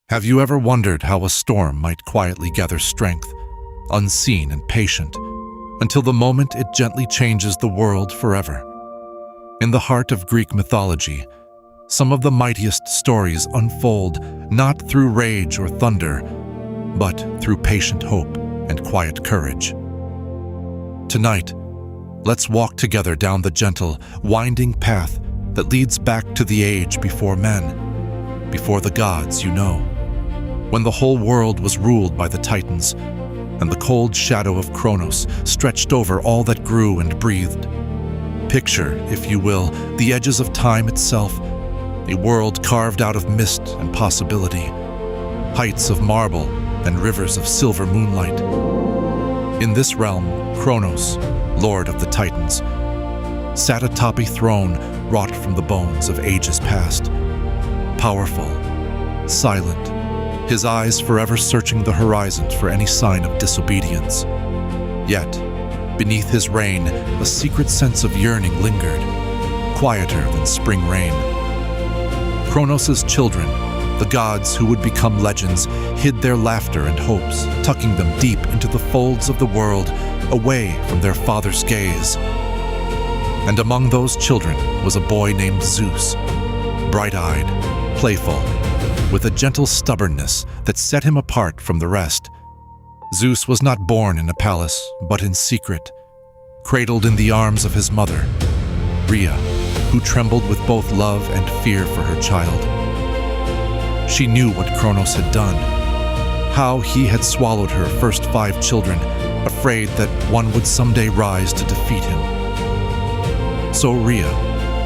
Have you ever wondered how a storm might quietly gather strength, unseen and patient, until the moment it gently changes the world forever? In the heart of Greek mythology, some of the mightiest stories unfold not through rage or thunder, but through patient hope and quiet courage. Tonight, let's walk together down the gentle, winding path that leads back to the age before men, before the gods you know, when the whole world was ruled by the Titans, and the cold shadow of Kronos stretched over all that grew and breathed. Picture, if you will, the edges of time itself, a world carved out of mist and possibility, heights of marble and rivers of silver moonlight. In this realm, Kronos, lord of the Titans, sat atop a throne wrought from the bones of ages past, powerful, silent, his eyes forever searching the horizon for any sign of disobedience. Yet, beneath his reign, a secret sense of yearning lingered, quieter than spring rain. Kronos' children, the gods who would become legends, hid their laughter and hopes, tucking them deep into the folds of the world, away from their father's gaze. And among those children was a boy named Zeus, bright-eyed, playful, with a gentle stubbornness that set him apart from the rest. Zeus was not born in a palace, but in secret, cradled in the arms of his mother, Rhea, who trembled with both love and fear for her child. She knew what Kronos had done, how he had swallowed her first 5 children, afraid that one would someday rise to defeat him. So Rhea,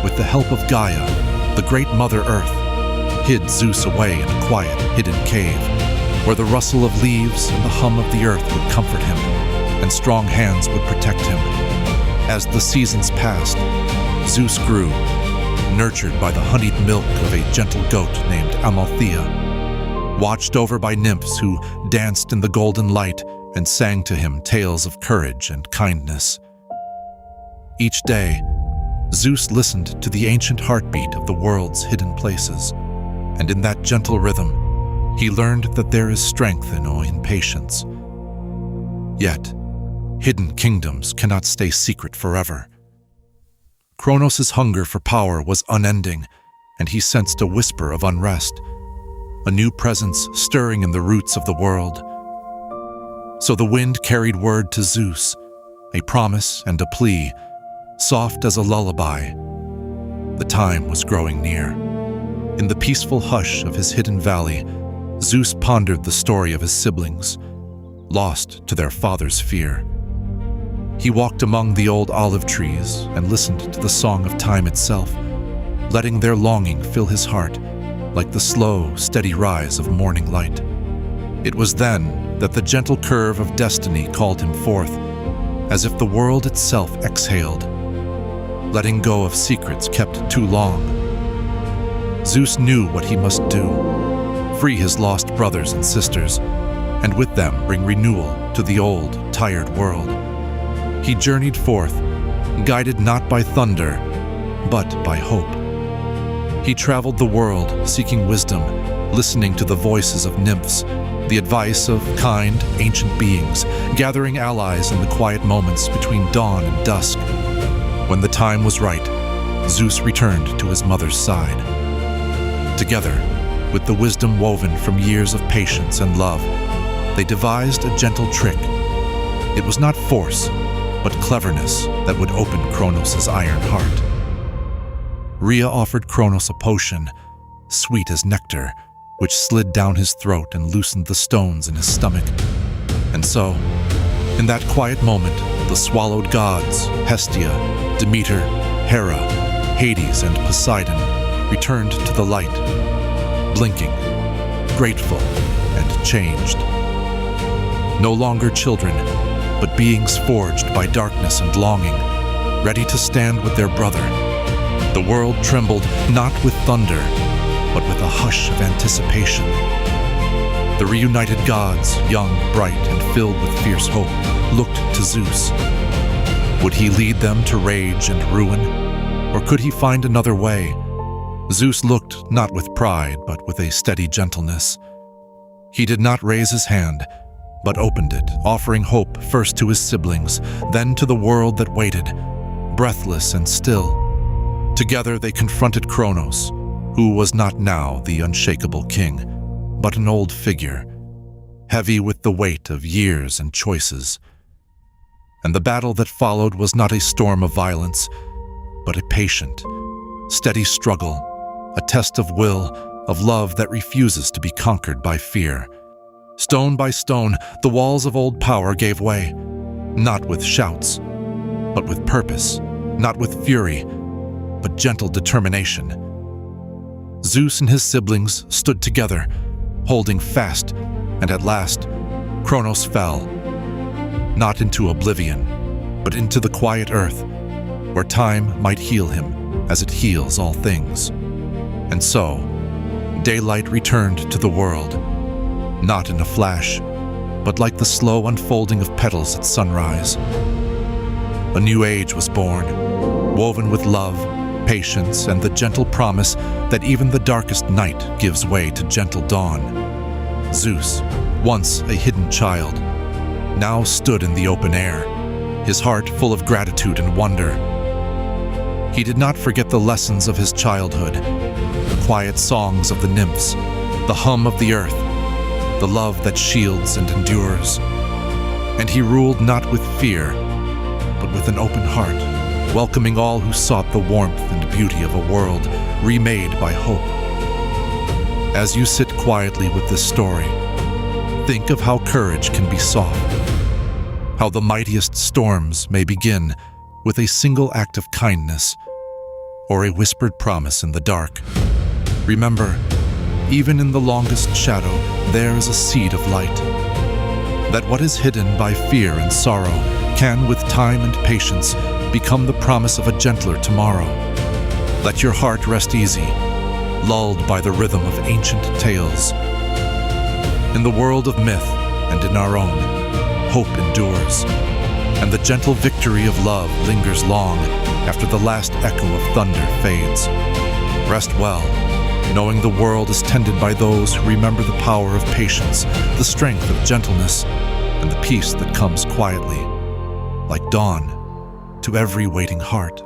with the help of Gaia, the great Mother Earth, hid Zeus away in a quiet, hidden cave, where the rustle of leaves and the hum of the earth would comfort him, and strong hands would protect him. As the seasons passed, Zeus grew, nurtured by the honeyed milk of a gentle goat named Amalthea, watched over by nymphs who danced in the golden light and sang to him tales of courage and kindness. Each day, Zeus listened to the ancient heartbeat of the world's hidden places, and in that gentle rhythm, he learned that there is strength in patience. Yet, hidden kingdoms cannot stay secret forever. Kronos' hunger for power was unending, and he sensed a whisper of unrest, a new presence stirring in the roots of the world. So the wind carried word to Zeus, a promise and a plea, soft as a lullaby. The time was growing near. In the peaceful hush of his hidden valley, Zeus pondered the story of his siblings, lost to their father's fear. He walked among the old olive trees and listened to the song of time itself, letting their longing fill his heart like the slow, steady rise of morning light. It was then that the gentle curve of destiny called him forth, as if the world itself exhaled, letting go of secrets kept too long. Zeus knew what he must do, free his lost brothers and sisters, and with them bring renewal to the old, tired world. He journeyed forth, guided not by thunder, but by hope. He traveled the world, seeking wisdom, listening to the voices of nymphs, the advice of kind, ancient beings, gathering allies in the quiet moments between dawn and dusk. When the time was right, Zeus returned to his mother's side. Together, with the wisdom woven from years of patience and love, they devised a gentle trick. It was not force, but cleverness that would open Kronos' iron heart. Rhea offered Kronos a potion, sweet as nectar, which slid down his throat and loosened the stones in his stomach. And so, in that quiet moment, the swallowed gods, Hestia, Demeter, Hera, Hades, and Poseidon, returned to the light, blinking, grateful, and changed. No longer children, but beings forged by darkness and longing, ready to stand with their brother. The world trembled not with thunder, but with a hush of anticipation. The reunited gods, young, bright, and filled with fierce hope, looked to Zeus. Would he lead them to rage and ruin, or could he find another way? Zeus looked not with pride, but with a steady gentleness, He did not raise his hand, but opened it, offering hope first to his siblings, then to the world that waited, breathless and still. Together they confronted Kronos, who was not now the unshakable king, but an old figure, heavy with the weight of years and choices. And the battle that followed was not a storm of violence, but a patient, steady struggle, a test of will, of love that refuses to be conquered by fear. Stone by stone, the walls of old power gave way, not with shouts, but with purpose, not with fury, but gentle determination. Zeus and his siblings stood together, holding fast, and at last, Kronos fell, not into oblivion, but into the quiet earth, where time might heal him as it heals all things. And so, daylight returned to the world, not in a flash, but like the slow unfolding of petals at sunrise. A new age was born, woven with love, patience, and the gentle promise that even the darkest night gives way to gentle dawn. Zeus, once a hidden child, now stood in the open air, his heart full of gratitude and wonder. He did not forget the lessons of his childhood, the quiet songs of the nymphs, the hum of the earth, the love that shields and endures. And he ruled not with fear, but with an open heart, welcoming all who sought the warmth and beauty of a world remade by hope. As you sit quietly with this story, think of how courage can be soft, how the mightiest storms may begin with a single act of kindness or a whispered promise in the dark. Remember, even in the longest shadow, there is a seed of light. That what is hidden by fear and sorrow can, with time and patience, become the promise of a gentler tomorrow. Let your heart rest easy, lulled by the rhythm of ancient tales. In the world of myth and in our own, hope endures, and the gentle victory of love lingers long after the last echo of thunder fades. Rest well, knowing the world is tended by those who remember the power of patience, the strength of gentleness, and the peace that comes quietly, like dawn, to every waiting heart.